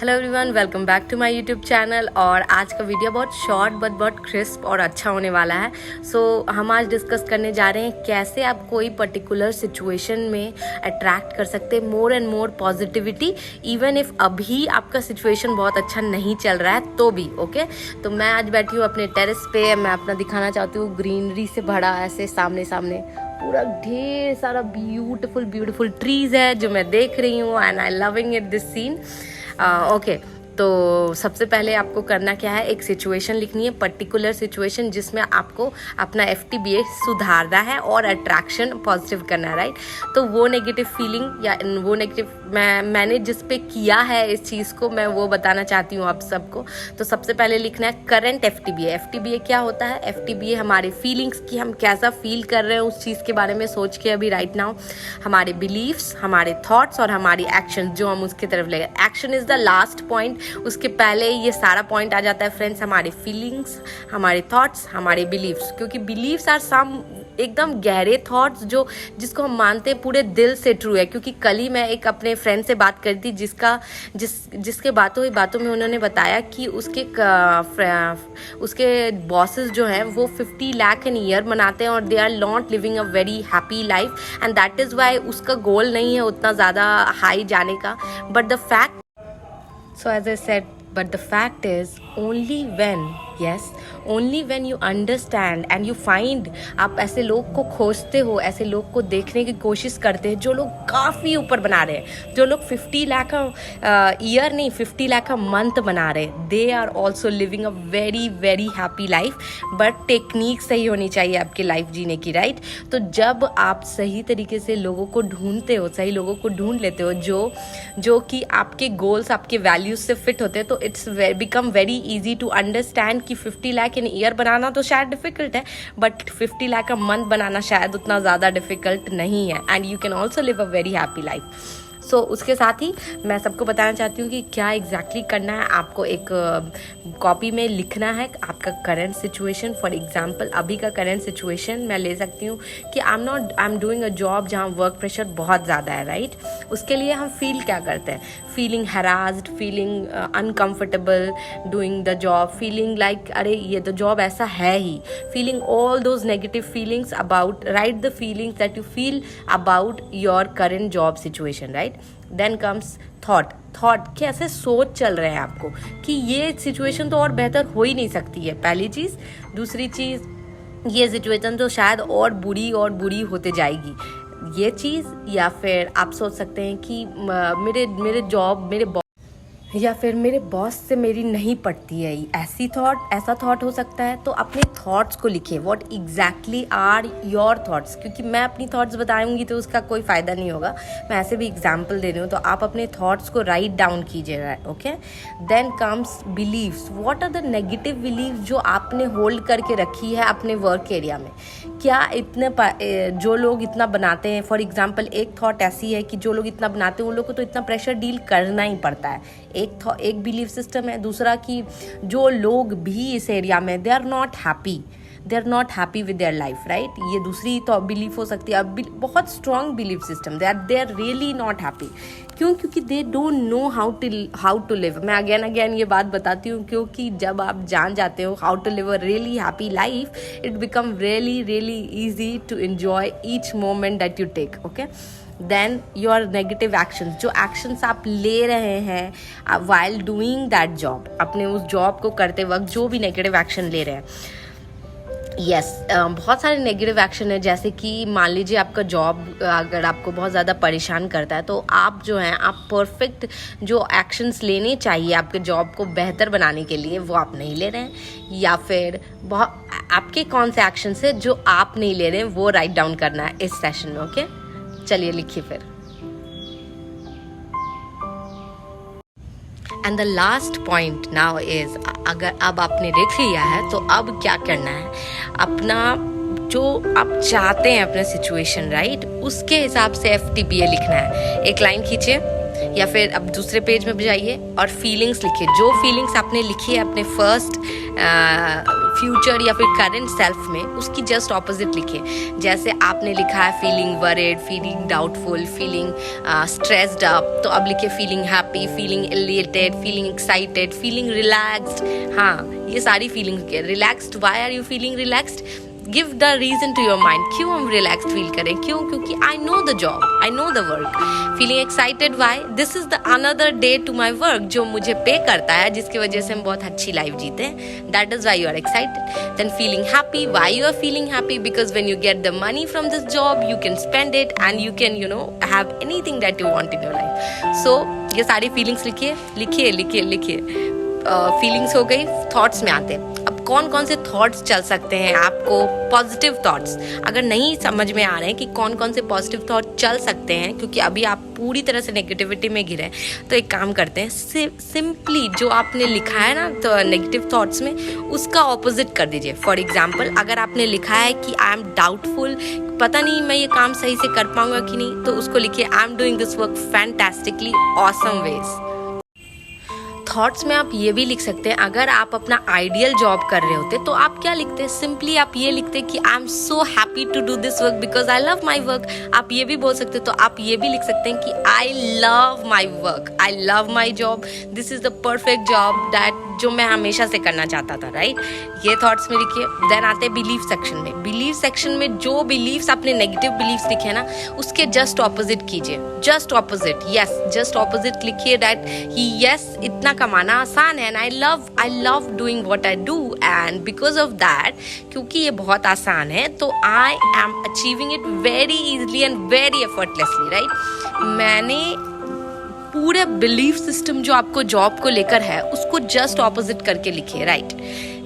Hello everyone, welcome back to my YouTube channel. और आज का वीडियो बहुत शॉर्ट बट बहुत क्रिस्प और अच्छा होने वाला है। हम आज डिस्कस करने जा रहे हैं कैसे आप कोई पर्टिकुलर सिचुएशन में अट्रैक्ट कर सकते हैं more and more positivity, even if अभी आपका सिचुएशन बहुत अच्छा नहीं चल रहा है तो भी। ओके, तो मैं आज बैठी हूँ अपने टेरेस पे। मैं अपना दिखाना चाहती हूँ ग्रीनरी से भरा, ऐसे सामने सामने पूरा ढेर सारा ब्यूटीफुल ट्रीज है जो मैं देख रही हूँ and I loving it this scene. Okay, तो सबसे पहले आपको करना क्या है, एक सिचुएशन लिखनी है, पर्टिकुलर सिचुएशन जिसमें आपको अपना FTBA सुधारना है और अट्रैक्शन पॉजिटिव करना है, राइट। तो वो नेगेटिव फीलिंग या वो नेगेटिव मैंने जिस पे किया है इस चीज़ को, मैं वो बताना चाहती हूँ आप सबको। तो सबसे पहले लिखना है करंट FTBA। FTBA क्या होता है? FTBA हमारे फीलिंग्स की, हम कैसा फील कर रहे हैं उस चीज़ के बारे में सोच के अभी राइट नाउ, हमारे बिलीव्स, हमारे थॉट्स और हमारी एक्शन जो हम उसकी तरफ ले। Action is the last point, उसके पहले ये सारा पॉइंट आ जाता है फ्रेंड्स, हमारे फीलिंग्स, हमारे थॉट्स, हमारे बिलीव्स। क्योंकि बिलीव्स आर सम एकदम गहरे थॉट्स जो जिसको हम मानते हैं पूरे दिल से ट्रू है। क्योंकि कल ही मैं एक अपने फ्रेंड से बात करी थी जिसके बातों में उन्होंने बताया कि उसके बॉसेस जो हैं वो 50 लाख इन ईयर बनाते हैं और they are not living a very happy life and that is why उसका गोल नहीं है उतना ज़्यादा हाई जाने का। But the fact, so as I said, but the fact is only when you understand and you find, आप ऐसे लोग को खोजते हो, ऐसे लोग को देखने की कोशिश करते हैं जो लोग काफ़ी ऊपर बना रहे हैं, जो लोग 50 लाख ईयर नहीं 50 लाख मंथ बना रहे हैं। They are also living a very very happy life, but technique सही होनी चाहिए आपकी लाइफ जीने की, राइट। तो जब आप सही तरीके से लोगों को ढूंढते हो, सही लोगों को ढूंढ लेते हो जो कि आपके गोल्स, आपके वैल्यूज से फिट होते हैं, तो it's become very easy to understand कि 50 लाख इन ईयर बनाना तो शायद डिफिकल्ट है, बट 50 लाख अ मंथ बनाना शायद उतना ज़्यादा डिफिकल्ट नहीं है and you can also live a very happy life. So उसके साथ ही मैं सबको बताना चाहती हूँ कि क्या एग्जैक्टली करना है। आपको एक कॉपी में लिखना है आपका करंट सिचुएशन। फॉर एग्जांपल अभी का करंट सिचुएशन मैं ले सकती हूँ कि I am doing a job जहाँ वर्क प्रेशर बहुत ज़्यादा है, राइट। उसके लिए हम फील क्या करते हैं? Feeling harassed, feeling uncomfortable doing the job, feeling like अरे ये तो जॉब ऐसा है ही, feeling all those negative feelings about, right the feelings that you feel about your current job situation, right. Then comes thought कैसे सोच चल रहे हैं आपको कि ये सिचुएशन तो और बेहतर हो ही नहीं सकती है, पहली चीज़। दूसरी चीज़, ये सिचुएशन तो शायद और बुरी होते जाएगी, ये चीज़। या फिर आप सोच सकते हैं कि मेरे बॉस से मेरी नहीं पटती है, ऐसा थॉट हो सकता है। तो अपने थॉट्स को लिखिए, what exactly are your thoughts. क्योंकि मैं अपनी थॉट्स बताऊंगी तो उसका कोई फ़ायदा नहीं होगा, मैं ऐसे भी एग्जांपल दे रही हूँ। तो आप अपने थॉट्स को राइट डाउन कीजिएगा, okay. Then comes believes, what are the negative believes जो आपने होल्ड करके रखी है अपने वर्क एरिया में। क्या जो लोग इतना बनाते हैं, फॉर एग्जाम्पल एक थॉट ऐसी है कि जो लोग इतना बनाते हैं उन लोग को तो इतना प्रेशर डील करना ही पड़ता है, एक बिलीफ सिस्टम है। दूसरा कि जो लोग भी इस एरिया में they are not happy with their life, right. ये दूसरी तो बिलीफ हो सकती है। अब बहुत strong belief system, they are really not happy. क्योंकि they don't know how to live. मैं अगेन ये बात बताती हूँ क्योंकि जब आप जान जाते हो how to live a really happy life, it become really easy to enjoy each moment that you take, okay. Then your negative actions, जो एक्शंस आप ले रहे हैं वाइल डूइंग दैट जॉब, अपने उस जॉब को करते वक्त जो भी नेगेटिव एक्शन ले रहे हैं। बहुत सारे नेगेटिव एक्शन है, जैसे कि मान लीजिए आपका जॉब अगर आपको बहुत ज़्यादा परेशान करता है, तो आप जो हैं आप परफेक्ट जो एक्शंस लेने चाहिए आपके जॉब को बेहतर बनाने के लिए वो आप नहीं ले रहे हैं। या फिर बहुत आपके कौन से एक्शंस है जो आप नहीं ले रहे हैं, वो राइट डाउन करना है इस सेशन में, ओके। चलिए लिखिए फिर। And the last point now is, अगर अब आपने लिख लिया है तो अब क्या करना है, अपना जो आप चाहते हैं अपना सिचुएशन, राइट, उसके हिसाब से FTBA लिखना है। एक लाइन खींचिए या फिर अब दूसरे पेज में जाइए और फीलिंग्स लिखिए। जो फीलिंग्स आपने लिखी है अपने फर्स्ट फ्यूचर या फिर करंट सेल्फ में, उसकी जस्ट ऑपोजिट लिखिए। जैसे आपने लिखा है feeling worried, feeling doubtful, feeling stressed up, तो अब लिखिए feeling happy, feeling elated, feeling excited, feeling relaxed. हाँ, ये सारी feelings. Relaxed, why are you feeling relaxed? Give the reason to your mind, क्यों हम रिलैक्स्ड फील करें, क्यों? क्योंकि I know the job, I know the work. Feeling excited, why? This is the another day to my work, जो मुझे पे करता है, जिसकी वजह से हम बहुत अच्छी लाइफ जीते हैं। That is why you are excited. Then feeling happy, why you are feeling happy? Because when you get the money from this job you can spend it and you can have anything that you want in your life. So ये सारी feelings लिखिए, लिखिए, लिखिए, लिखिए। Feelings हो गई। Thoughts में आते हैं। अब कौन कौन से थॉट्स चल सकते हैं आपको? Positive thoughts. अगर नहीं समझ में आ रहे हैं कि कौन कौन से पॉजिटिव थॉट चल सकते हैं, क्योंकि अभी आप पूरी तरह से नेगेटिविटी में घिरे हैं, तो एक काम करते हैं, सिंपली जो आपने लिखा है ना तो नेगेटिव थॉट्स में, उसका ऑपोजिट कर दीजिए। फॉर एग्जाम्पल, अगर आपने लिखा है कि आई एम डाउटफुल, पता नहीं मैं ये काम सही से कर पाऊंगा कि नहीं, तो उसको लिखिए I am doing this work fantastically awesome ways. Thoughts में आप ये भी लिख सकते हैं, अगर आप अपना आइडियल जॉब कर रहे होते तो आप क्या लिखते हैं? सिंपली आप ये लिखते कि I am so happy to do this work because I love my work. आप ये भी बोल सकते हैं। तो आप ये भी लिख सकते हैं कि आई love my work, I love my job, this is the perfect job that जो मैं हमेशा से करना चाहता था, राइट? ये थॉट्स में लिखिए। देन आते हैं बिलीफ सेक्शन में। बिलीफ सेक्शन में जो बिलीव्स आपने नेगेटिव बिलीव्स लिखे हैं ना, उसके जस्ट ऑपोजिट कीजिए। Just opposite, yes, just opposite लिखिए दैट ही यस, इतना कमाना आसान है and I love doing what I do and because of that, क्योंकि ये बहुत आसान है, तो I am achieving it very easily and very effortlessly, right? मैंने पूरे बिलीफ सिस्टम जो आपको जॉब को लेकर है उसको जस्ट ऑपोजिट करके लिखिए, राइट?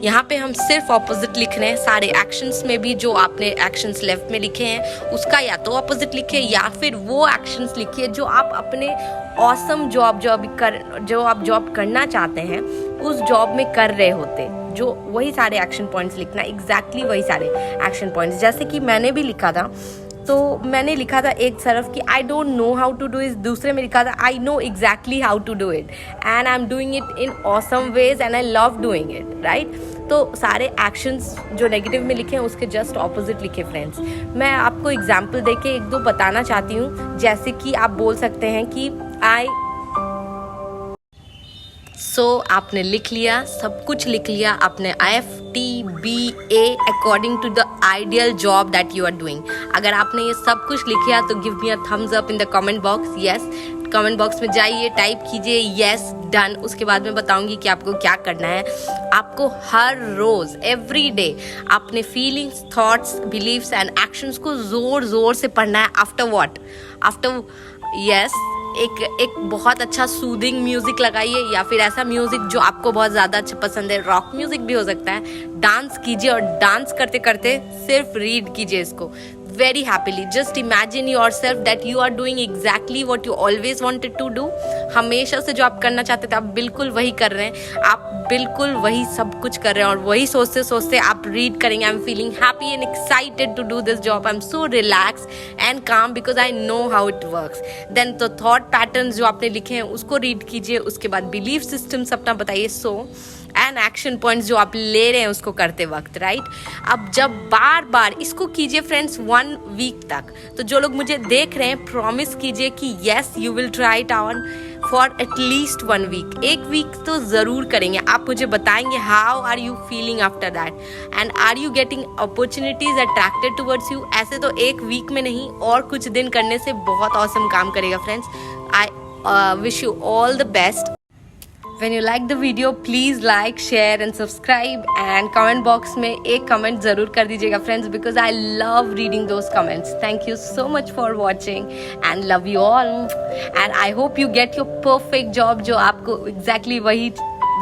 यहाँ पे हम सिर्फ ऑपोजिट लिख रहे हैं। सारे एक्शंस में भी जो आपने एक्शंस लेफ्ट में लिखे हैं उसका या तो ऑपोजिट लिखिए या फिर वो एक्शंस लिखिए जो आप अपने ऑसम जो आप जॉब करना चाहते हैं उस जॉब में कर रहे होते, जो वही सारे एक्शन पॉइंट्स लिखना, एग्जैक्टली वही सारे एक्शन पॉइंट्स। जैसे कि मैंने भी लिखा था, तो मैंने लिखा था एक तरफ कि I don't know how to do it, दूसरे में लिखा था I know exactly how to do it and I am doing it in awesome ways and I love doing it, right? तो सारे एक्शंस जो नेगेटिव में लिखे हैं उसके जस्ट ऑपोजिट लिखे फ्रेंड्स। मैं आपको एग्जाम्पल देके एक दो बताना चाहती हूँ। जैसे कि आप बोल सकते हैं कि आपने लिख लिया, सब कुछ लिख लिया, आपने IFTBA according to the ideal job that you are doing. अगर आपने ये सब कुछ लिखा तो give me a thumbs up in the comment box. Yes, comment box में जाइए, टाइप कीजिए यस डन। उसके बाद मैं बताऊंगी कि आपको क्या करना है। आपको हर रोज एवरी डे अपने feelings, thoughts, believes and actions को जोर जोर से पढ़ना है। आफ्टर एक बहुत अच्छा सूदिंग म्यूजिक लगाइए या फिर ऐसा म्यूजिक जो आपको बहुत ज़्यादा अच्छा पसंद है। रॉक म्यूजिक भी हो सकता है। डांस कीजिए और डांस करते करते सिर्फ रीड कीजिए इसको very happily. Just imagine yourself that you are doing exactly what you always wanted to do. हमेशा से जो आप करना चाहते थे आप बिल्कुल वही कर रहे हैं। आप बिल्कुल वही सब कुछ कर रहे हैं और वही सोचते सोचते आप रीड करेंगे। I am feeling happy and excited to do this job. I am so relax and calm because I know how it works. Then तो थॉट पैटर्न्स जो आपने लिखे हैं उसको रीड कीजिए। उसके बाद बिलीफ सिस्टम्स अपना बताइए। एंड एक्शन पॉइंट्स जो आप ले रहे हैं उसको करते वक्त, राइट? अब जब बार बार इसको कीजिए फ्रेंड्स 1 वीक तक, तो जो लोग मुझे देख रहे हैं प्रॉमिस कीजिए कि yes you will try it on for at least 1 week. 1 week तो ज़रूर करेंगे। आप मुझे बताएंगे how are you feeling after that and are you getting opportunities attracted towards you. ऐसे तो 1 वीक में नहीं, और कुछ दिन करने से बहुत ऑसम काम करेगा friends. I wish you all the best. When you like the video, please like, share and subscribe and comment box में एक comment ज़रूर कर दीजिएगा friends because I love reading those comments. Thank you so much for watching and love you all and I hope you get your perfect job जो आपको exactly वही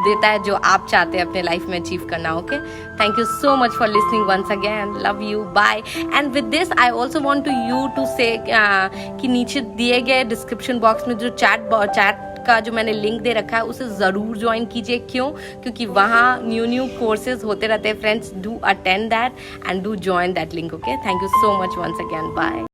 देता है जो आप चाहते हैं अपने लाइफ में अचीव करना। Okay, thank you so much for listening once again. Love you, bye. And with this I also want you to say कि नीचे दिए गए डिस्क्रिप्शन बॉक्स में जो चैट का जो मैंने लिंक दे रखा है उसे ज़रूर ज्वाइन कीजिए। क्यों? क्योंकि वहाँ न्यू कोर्सेज होते रहते हैं friends. Do attend that and do join that link. Okay, thank you so much once again, bye.